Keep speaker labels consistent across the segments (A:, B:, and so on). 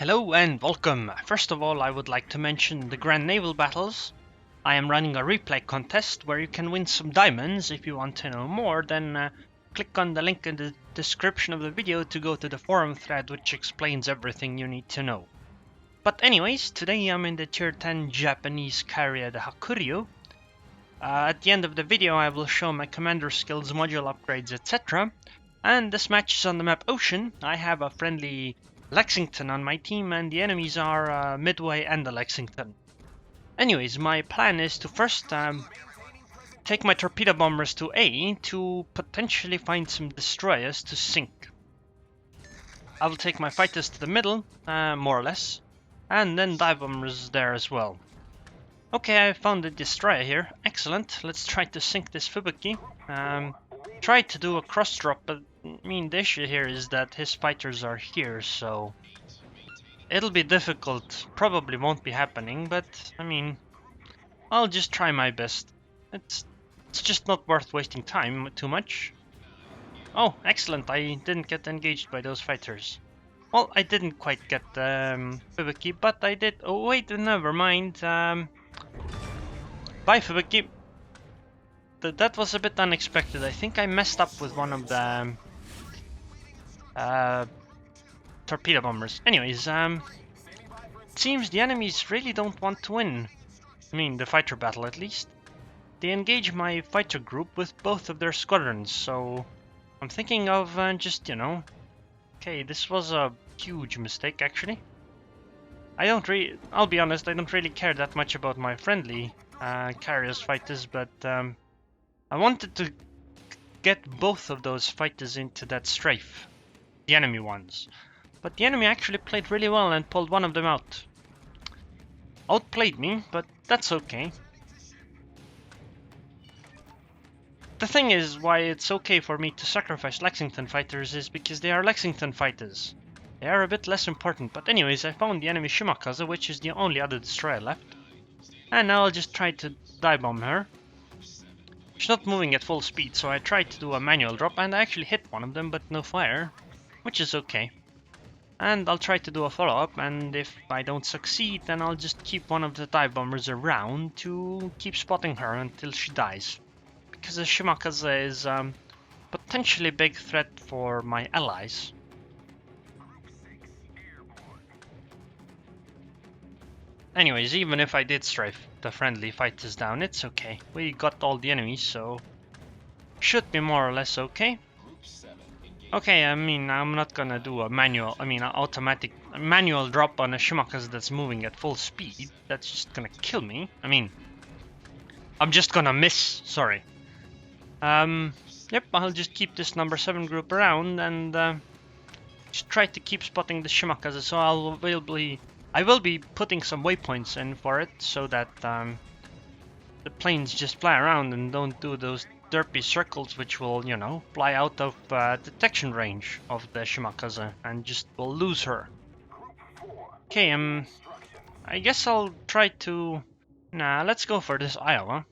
A: Hello and welcome. First of all, I would like to mention the Grand Naval Battles. I am running a replay contest where you can win some diamonds. If you want to know more, then click on the link in the description of the video to go to the forum thread, which explains everything you need to know. But anyways, today I'm in the tier 10 Japanese carrier, the Hakuryu. At the end of the video I will show my commander skills, module upgrades, etc. And this match is on the map Ocean. I have a friendly Lexington on my team, and the enemies are Midway and the Lexington. Anyways, my plan is to first take my torpedo bombers to A to potentially find some destroyers to sink. I will take my fighters to the middle, more or less, and then dive bombers there as well. Okay, I found a destroyer here. Excellent. Let's try to sink this Fubuki. Try to do a cross drop, but I mean the issue here is that his fighters are here, so it'll be difficult. Probably won't be happening, but I mean, I'll just try my best. It's just not worth wasting time too much. Oh, excellent! I didn't get engaged by those fighters. Well, I didn't quite get Fubuki, but I did. Oh wait, never mind. Bye, Fubuki. That was a bit unexpected. I think I messed up with one of the torpedo bombers. Anyways, it seems the enemies really don't want to win. I mean, the fighter battle at least. They engage my fighter group with both of their squadrons, so I'm thinking of just, okay, this was a huge mistake actually. I'll be honest, I don't really care that much about my friendly carriers fighters, but I wanted to get both of those fighters into that strafe, the enemy ones. But the enemy actually played really well and pulled one of them out. Outplayed me, but that's okay. The thing is, why it's okay for me to sacrifice Lexington fighters is because they are Lexington fighters. They are a bit less important, but anyways, I found the enemy Shimakaze, which is the only other destroyer left. And now I'll just try to dive bomb her. She's not moving at full speed, so I tried to do a manual drop, and I actually hit one of them, but no fire, which is okay. And I'll try to do a follow-up, and if I don't succeed, then I'll just keep one of the dive bombers around to keep spotting her until she dies. Because the Shimakaze is potentially a big threat for my allies. Anyways, even if I did strafe the friendly fighters down, it's okay. We got all the enemies, so should be more or less okay. Okay, I mean, I'm not gonna do a automatic manual drop on a Shimakaze that's moving at full speed. That's just gonna kill me. I mean, I'm just gonna miss, sorry. Yep, I'll just keep this number 7 group around and just try to keep spotting the Shimakaze, so I will be putting some waypoints in for it so that the planes just fly around and don't do those derpy circles which will, fly out of detection range of the Shimakaze and just will lose her. Okay, I guess I'll try to... Nah, let's go for this Iowa.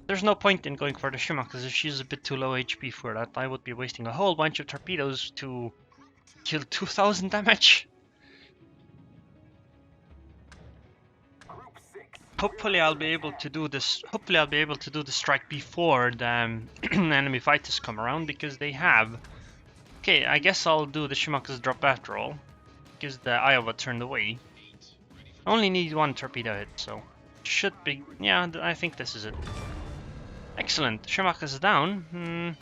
A: There's no point in going for the Shimakaze if she's a bit too low HP for that. I would be wasting a whole bunch of torpedoes to kill 2000 damage. Hopefully I'll be able to do this. Hopefully I'll be able to do the strike before the enemy fighters come around, because they have. Okay, I guess I'll do the Shimakaze drop after all, because the Iowa turned away. I only need one torpedo hit, so should be. Yeah, I think this is it. Excellent. Shimakaze down.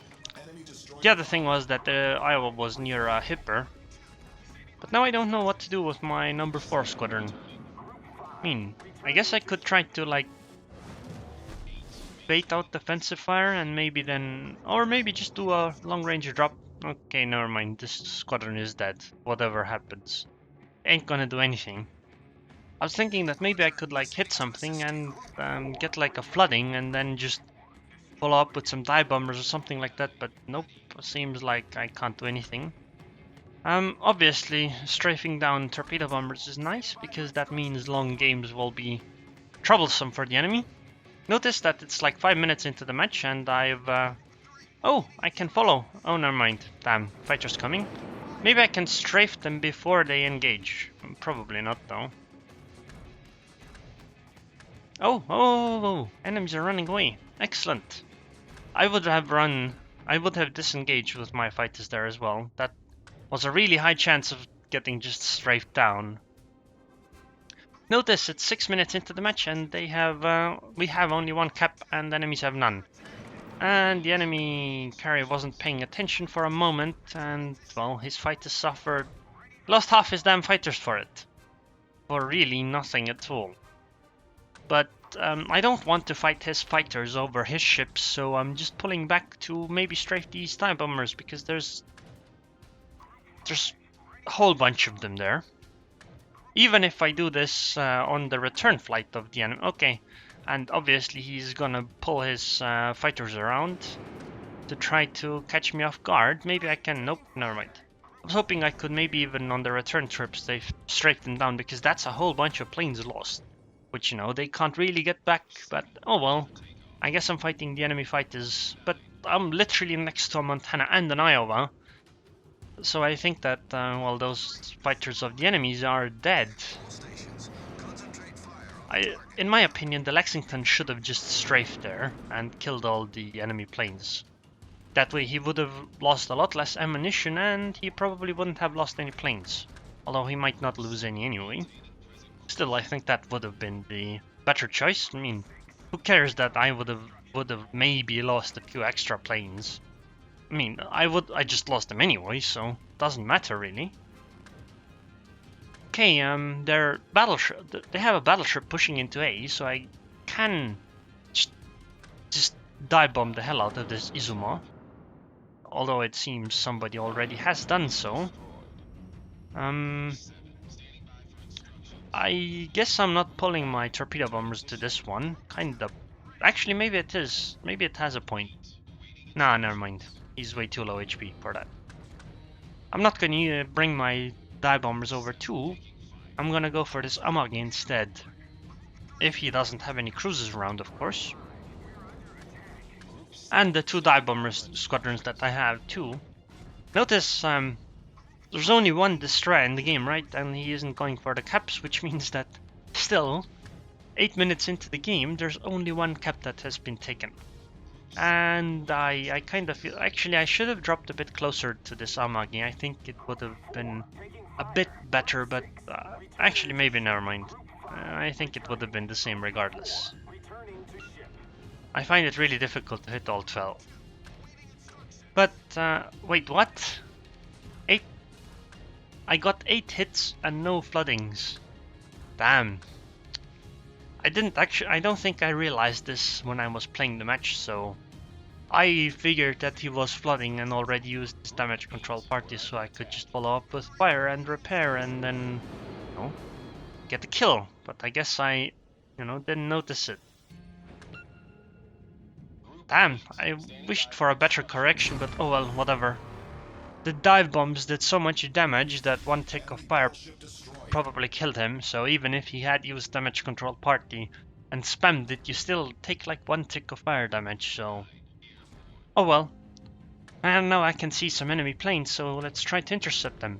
A: The other thing was that the Iowa was near a hipper, but now I don't know what to do with my number 4 squadron. I mean, I guess I could try to bait out defensive fire and maybe then, or maybe just do a long range drop. Okay, never mind, this squadron is dead. Whatever happens, ain't gonna do anything. I was thinking that maybe I could hit something and get a flooding and then just follow up with some dive bombers or something like that, but nope, seems like I can't do anything. Obviously, strafing down torpedo bombers is nice, because that means long games will be troublesome for the enemy. Notice that it's 5 minutes into the match and I've... oh, I can follow. Oh, never mind. Damn, fighter's coming. Maybe I can strafe them before they engage. Probably not, though. Oh, enemies are running away. Excellent. I would have disengaged with my fighters there as well. That was a really high chance of getting just strafed down. Notice it's 6 minutes into the match and we have only one cap and enemies have none. And the enemy carrier wasn't paying attention for a moment and, well, his fighters suffered. Lost half his damn fighters for it. For really nothing at all. But I don't want to fight his fighters over his ships, so I'm just pulling back to maybe strafe these TIE bombers because there's a whole bunch of them there. Even if I do this on the return flight of the enemy. Okay, and obviously he's gonna pull his fighters around to try to catch me off guard. Maybe I can... Nope, never mind. I was hoping I could maybe even on the return trips they strafe them down, because that's a whole bunch of planes lost. Which, you know, they can't really get back, but oh well. I guess I'm fighting the enemy fighters, but I'm literally next to a Montana and an Iowa. So I think that, well, those fighters of the enemies are dead. In my opinion, the Lexington should have just strafed there and killed all the enemy planes. That way he would have lost a lot less ammunition and he probably wouldn't have lost any planes. Although he might not lose any anyway. Still, I think that would have been the better choice. I mean, who cares that I would have maybe lost a few extra planes? I mean, I just lost them anyway, so it doesn't matter really. Okay, their battleship, they have a battleship pushing into A, so I can just dive bomb the hell out of this Izuma. Although it seems somebody already has done so. I guess I'm not pulling my torpedo bombers to this one. Kind of. Actually, maybe it is. Maybe it has a point. Nah, never mind. He's way too low HP for that. I'm not gonna bring my dive bombers over too. I'm gonna go for this Amagi instead. If he doesn't have any cruisers around, of course. And the 2 dive bombers squadrons that I have too. Notice, there's only 1 destroyer in the game, right? And he isn't going for the caps, which means that still, 8 minutes into the game, there's only 1 cap that has been taken. And I kind of feel... Actually, I should have dropped a bit closer to this Amagi. I think it would have been a bit better, but actually, maybe never mind. I think it would have been the same regardless. I find it really difficult to hit all 12. But, wait, what? 8? I got 8 hits and no floodings. Damn. I don't think I realized this when I was playing the match, so I figured that he was flooding and already used his damage control party, so I could just follow up with fire and repair and then, you know, get the kill. But I guess I, you know, didn't notice it. Damn, I wished for a better correction, but oh well, whatever. The dive bombs did so much damage that 1 tick of fire probably killed him, so even if he had used damage control party and spammed it, you still take like 1 tick of fire damage, so... Oh well. And now I can see some enemy planes, so let's try to intercept them.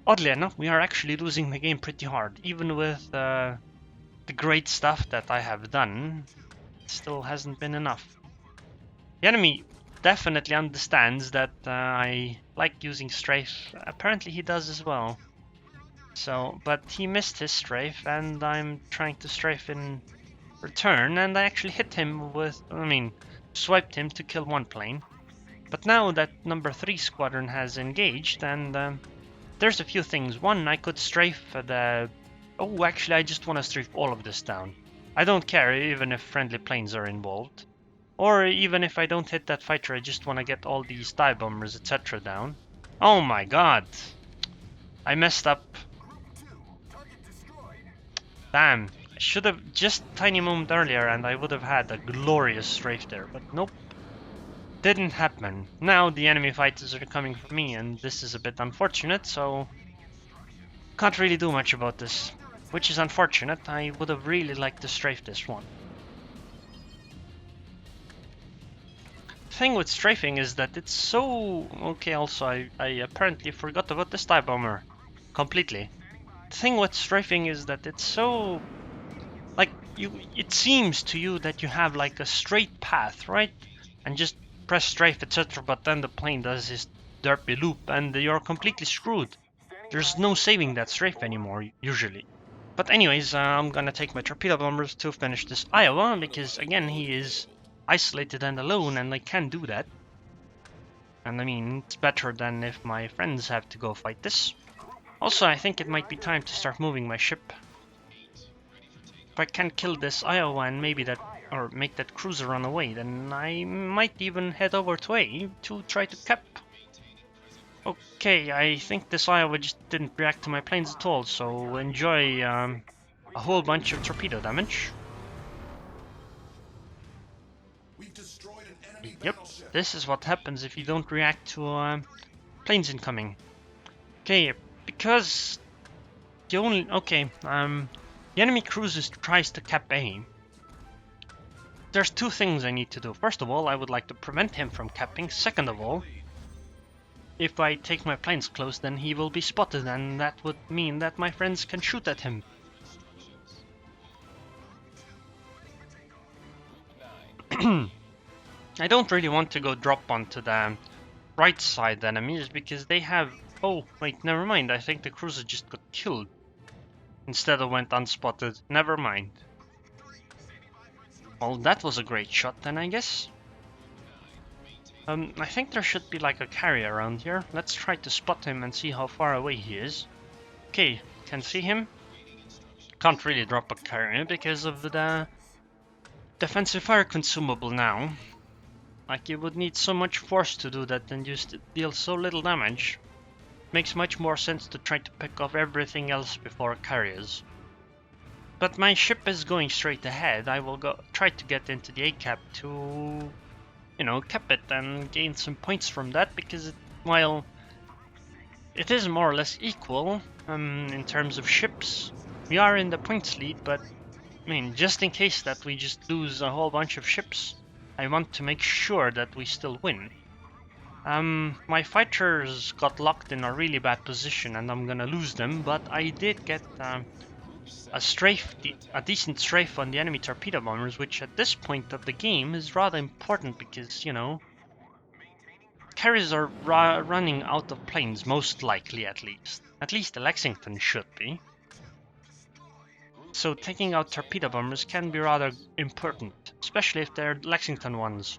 A: Oddly enough, we are actually losing the game pretty hard, even with the great stuff that I have done. It still hasn't been enough. The enemy definitely understands that I like using strafe. Apparently he does as well. So, but he missed his strafe and I'm trying to strafe in return, and I actually hit him with, swiped him to kill 1 plane. But now that number 3 squadron has engaged, and there's a few things. 1, I could strafe the... Oh, actually I just want to strafe all of this down. I don't care even if friendly planes are involved. Or even if I don't hit that fighter, I just want to get all these dive bombers, etc. down. Oh my god! I messed up. Damn, I should have just tiny moment earlier and I would have had a glorious strafe there, but nope. Didn't happen. Now the enemy fighters are coming for me and this is a bit unfortunate, so... Can't really do much about this. Which is unfortunate, I would have really liked to strafe this one. thing with strafing is that it's so... Okay, also, I apparently forgot about this dive bomber completely. The thing with strafing is that it's so... Like, it seems to you that you have like a straight path, right? And just press strafe, etc. But then the plane does this derpy loop and you're completely screwed. There's no saving that strafe anymore, usually. But anyways, I'm gonna take my torpedo bombers to finish this Iowa, because again, he is isolated and alone, and I can't do that. And I mean, it's better than if my friends have to go fight this. Also, I think it might be time to start moving my ship. If I can kill this Iowa and maybe that, or make that cruiser run away, then I might even head over to A to try to cap. Okay, I think this Iowa just didn't react to my planes at all, so enjoy a whole bunch of torpedo damage. Yep, this is what happens if you don't react to planes incoming. Okay, because the only... Okay, the enemy cruiser tries to cap A. There's two things I need to do. First of all, I would like to prevent him from capping. Second of all, if I take my planes close, then he will be spotted, and that would mean that my friends can shoot at him. I don't really want to go drop onto the right side enemies, because they have... Oh, wait, never mind. I think the cruiser just got killed instead of went unspotted. Never mind. Well, that was a great shot then, I guess. I think there should be like a carrier around here. Let's try to spot him and see how far away he is. Okay, can see him. Can't really drop a carrier because of the defensive fire consumable now. Like, you would need so much force to do that and just deal so little damage. Makes much more sense to try to pick off everything else before carriers. But my ship is going straight ahead. I will try to get into the A cap to... You know, cap it and gain some points from that, because while it is more or less equal in terms of ships, we are in the points lead, but I mean, just in case that we just lose a whole bunch of ships, I want to make sure that we still win. My fighters got locked in a really bad position and I'm gonna lose them, but I did get a decent strafe on the enemy torpedo bombers, which at this point of the game is rather important because, you know, carriers are running out of planes, most likely at least. At least the Lexington should be. So taking out torpedo bombers can be rather important, especially if they're Lexington ones.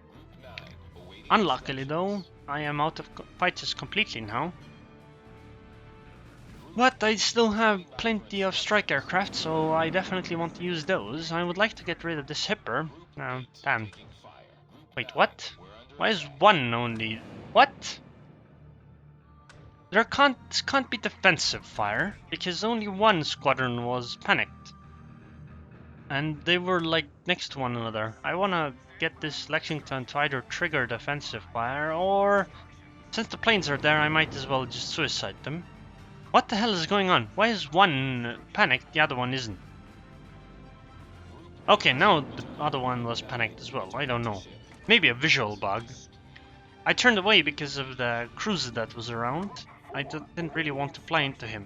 A: Unluckily though, I am out of fighters completely now. But I still have plenty of strike aircraft, so I definitely want to use those. I would like to get rid of this hipper. Damn. Wait, what? Why is one only? What? There can't be defensive fire, because only one squadron was panicked. And they were like next to one another. I wanna get this Lexington to either trigger defensive fire, or since the planes are there, I might as well just suicide them. What the hell is going on? Why is one panicked, the other one isn't? Okay, now the other one was panicked as well. I don't know. Maybe a visual bug. I turned away because of the cruiser that was around. I didn't really want to fly into him.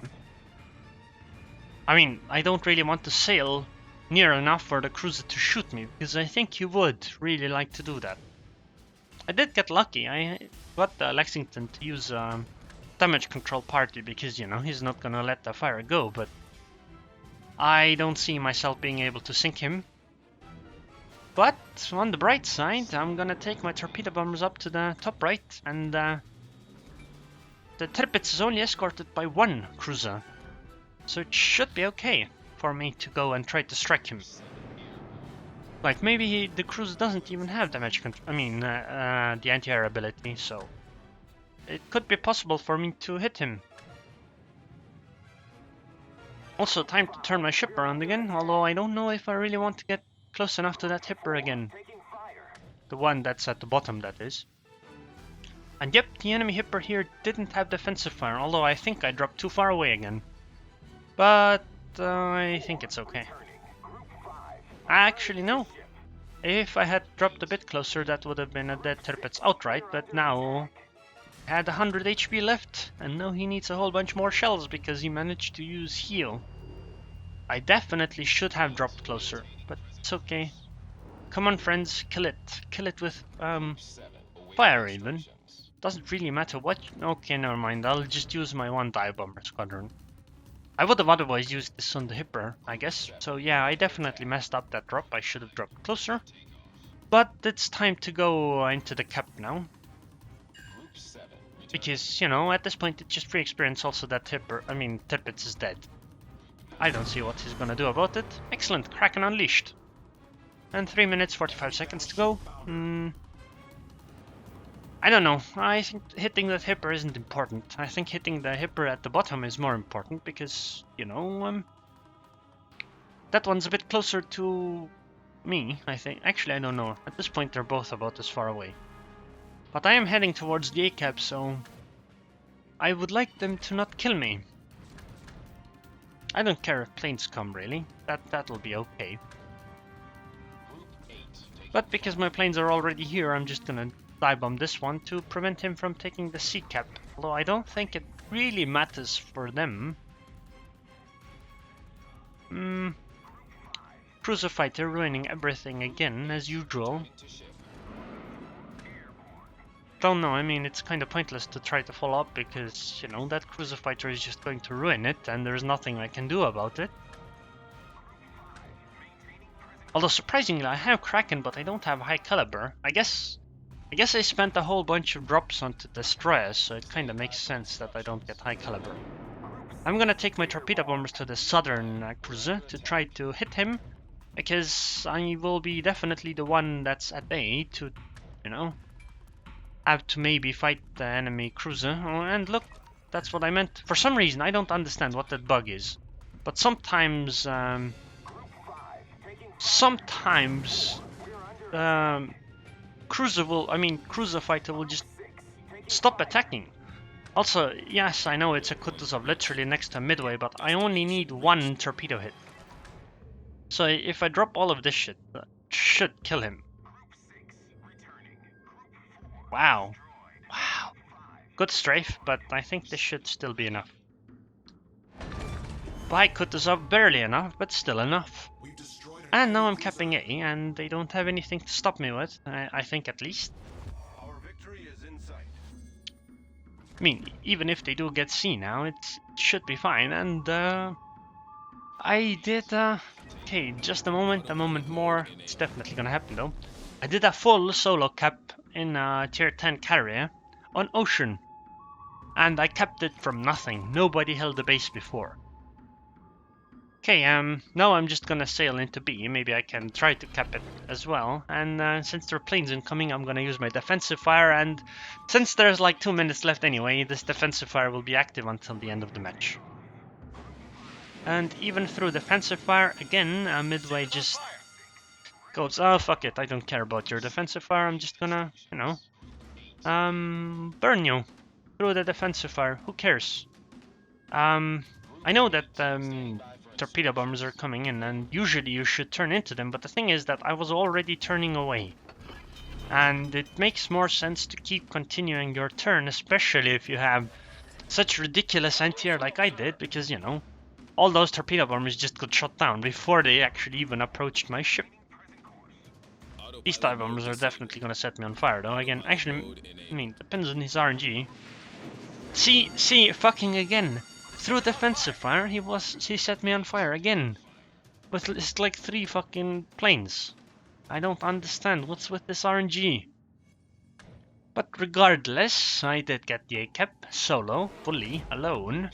A: I mean, I don't really want to sail near enough for the cruiser to shoot me, because I think he would really like to do that. I did get lucky. I got the Lexington to use damage control party, because, you know, he's not gonna let the fire go, but I don't see myself being able to sink him. But on the bright side, I'm gonna take my torpedo bombers up to the top right, and the Tirpitz is only escorted by one cruiser, so it should be okay for me to go and try to strike him. Like, maybe the cruiser doesn't even have damage control, I mean, the anti-air ability, so it could be possible for me to hit him. Also, time to turn my ship around again, although I don't know if I really want to get close enough to that hipper again. The one that's at the bottom, that is. And yep, the enemy hipper here didn't have defensive fire, although I think I dropped too far away again. But I think it's okay. Actually, no. If I had dropped a bit closer, that would have been a dead Tirpitz outright, but now he had 100 HP left, and now he needs a whole bunch more shells because he managed to use heal. I definitely should have dropped closer, but it's okay. Come on, friends, kill it. Kill it with fire even. Doesn't really matter what. Okay, never mind. I'll just use my one dive bomber squadron. I would have otherwise used this on the Hipper, I guess. So yeah, I definitely messed up that drop. I should have dropped closer. But it's time to go into the cap now. Because, you know, at this point it's just free experience also that Tirpitz is dead. I don't see what he's gonna do about it. Excellent, Kraken unleashed. And 3 minutes 45 seconds to go. I don't know. I think hitting that Hipper isn't important. I think hitting the Hipper at the bottom is more important because, you know, that one's a bit closer to me, I think. Actually, I don't know. At this point, they're both about as far away. But I am heading towards the A-cap, so I would like them to not kill me. I don't care if planes come, really. That'll be okay. But because my planes are already here, I'm just gonna dive bomb this one to prevent him from taking the C-cap. Although I don't think it really matters for them. Cruiser fighter ruining everything again, as usual. Don't know, I mean, it's kind of pointless to try to follow up because, you know, that cruiser fighter is just going to ruin it and there's nothing I can do about it. Although surprisingly, I have Kraken, but I don't have high caliber. I guess I spent a whole bunch of drops onto destroyers, so it kind of makes sense that I don't get high caliber. I'm gonna take my torpedo bombers to the southern cruiser to try to hit him, because I will be definitely the one that's at A to, you know, have to maybe fight the enemy cruiser. Oh, and look, that's what I meant. For some reason, I don't understand what that bug is, but sometimes, cruiser fighter will just stop attacking. Also, yes, I know it's a Kutuzov literally next to Midway, but I only need one torpedo hit. So if I drop all of this shit, that should kill him. Wow. Wow. Good strafe, but I think this should still be enough. By Kutuzov, barely enough, but still enough. And now I'm capping A, and they don't have anything to stop me with, I think at least.
B: Our victory is in sight.
A: I mean, even if they do get C now, it should be fine, and I did, okay, just a moment more, it's definitely gonna happen though. I did a full solo cap in a tier 10 carrier on Ocean, and I capped it from nothing. Nobody held the base before. Okay, now I'm just gonna sail into B. Maybe I can try to cap it as well. And since there are planes incoming, I'm gonna use my defensive fire. And since there's like 2 minutes left anyway, this defensive fire will be active until the end of the match. And even through defensive fire, again, Midway just goes, oh, fuck it, I don't care about your defensive fire. I'm just gonna, you know, burn you through the defensive fire. Who cares? I know that torpedo bombers are coming in, and usually you should turn into them, but the thing is that I was already turning away. And it makes more sense to keep continuing your turn, especially if you have such ridiculous anti-air like I did, because, you know, all those torpedo bombers just got shot down before they actually even approached my ship. These dive bombers are definitely gonna set me on fire, though. Again, actually, I mean, depends on his RNG. See, fucking again. Through defensive fire, he set me on fire again. With it's like 3 fucking planes. I don't understand what's with this RNG. But regardless, I did get the A-cap solo, fully, alone.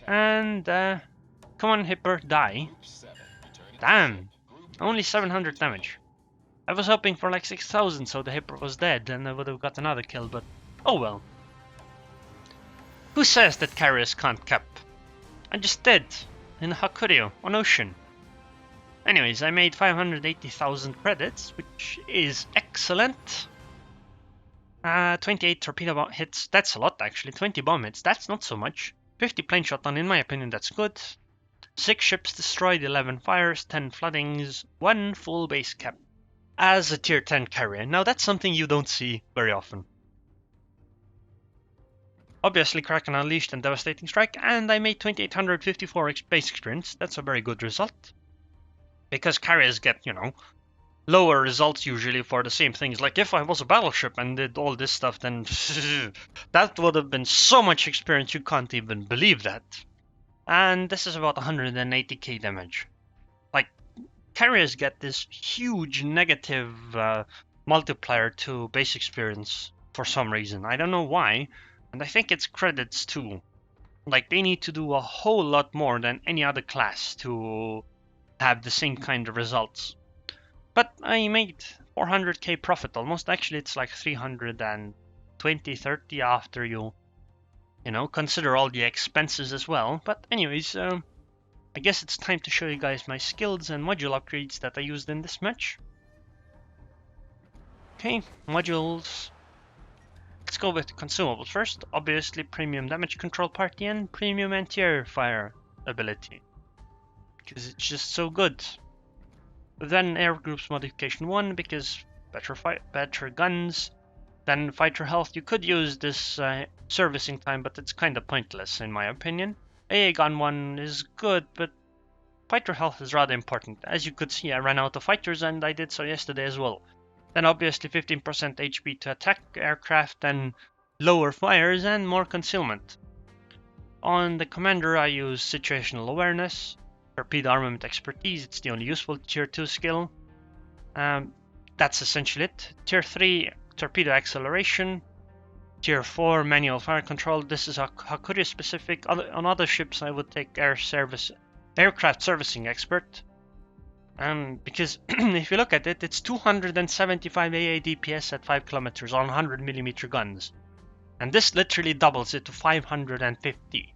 A: And, come on, Hipper, die. Damn, only 700 damage. I was hoping for like 6,000 so the Hipper was dead and I would have got another kill, but oh well. Who says that carriers can't cap? I just did, in Hakuryu, on Ocean. Anyways, I made 580,000 credits, which is excellent. 28 torpedo bomb hits, that's a lot actually. 20 bomb hits, that's not so much. 50 plane shot on, in my opinion, that's good. 6 ships destroyed, 11 fires, 10 floodings, 1 full base cap. as a tier 10 carrier. Now that's something you don't see very often. Obviously Kraken Unleashed and Devastating Strike, and I made 2854 base experience. That's a very good result. Because carriers get, you know, lower results usually for the same things. Like if I was a battleship and did all this stuff, then that would have been so much experience you can't even believe that. And this is about 180k damage. Like, carriers get this huge negative multiplier to base experience for some reason. I don't know why, and I think it's credits too. Like, they need to do a whole lot more than any other class to have the same kind of results. But I made 400k profit almost. Actually, it's like 320, 30 after you know, consider all the expenses as well. But anyways, I guess it's time to show you guys my skills and module upgrades that I used in this match. Okay, modules. Let's go with consumables first. Obviously, premium damage control party and premium anti-air fire ability, because it's just so good. Then air groups modification 1, because better guns. Then fighter health. You could use this servicing time, but it's kind of pointless in my opinion. AA gun 1 is good, but fighter health is rather important. As you could see, I ran out of fighters, and I did so yesterday as well. Then obviously 15% HP to attack aircraft, and lower fires and more concealment. On the commander, I use situational awareness, torpedo armament expertise. It's the only useful tier 2 skill. That's essentially it. Tier 3, torpedo acceleration. Tier 4, manual fire control. This is a Hakuryu specific. On other ships, I would take aircraft servicing expert. Because if you look at it, it's 275 AA DPS at 5 kilometers on 100mm guns. And this literally doubles it to 550.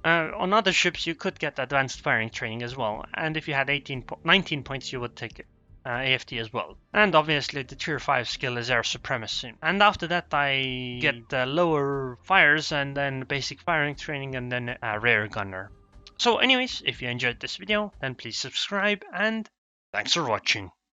A: On other ships, you could get advanced firing training as well. And if you had 19 points, you would take AFT as well. And obviously the tier 5 skill is air supremacy. And after that I get lower fires and then basic firing training and then rare gunner. So anyways, if you enjoyed this video, then please subscribe and thanks for watching.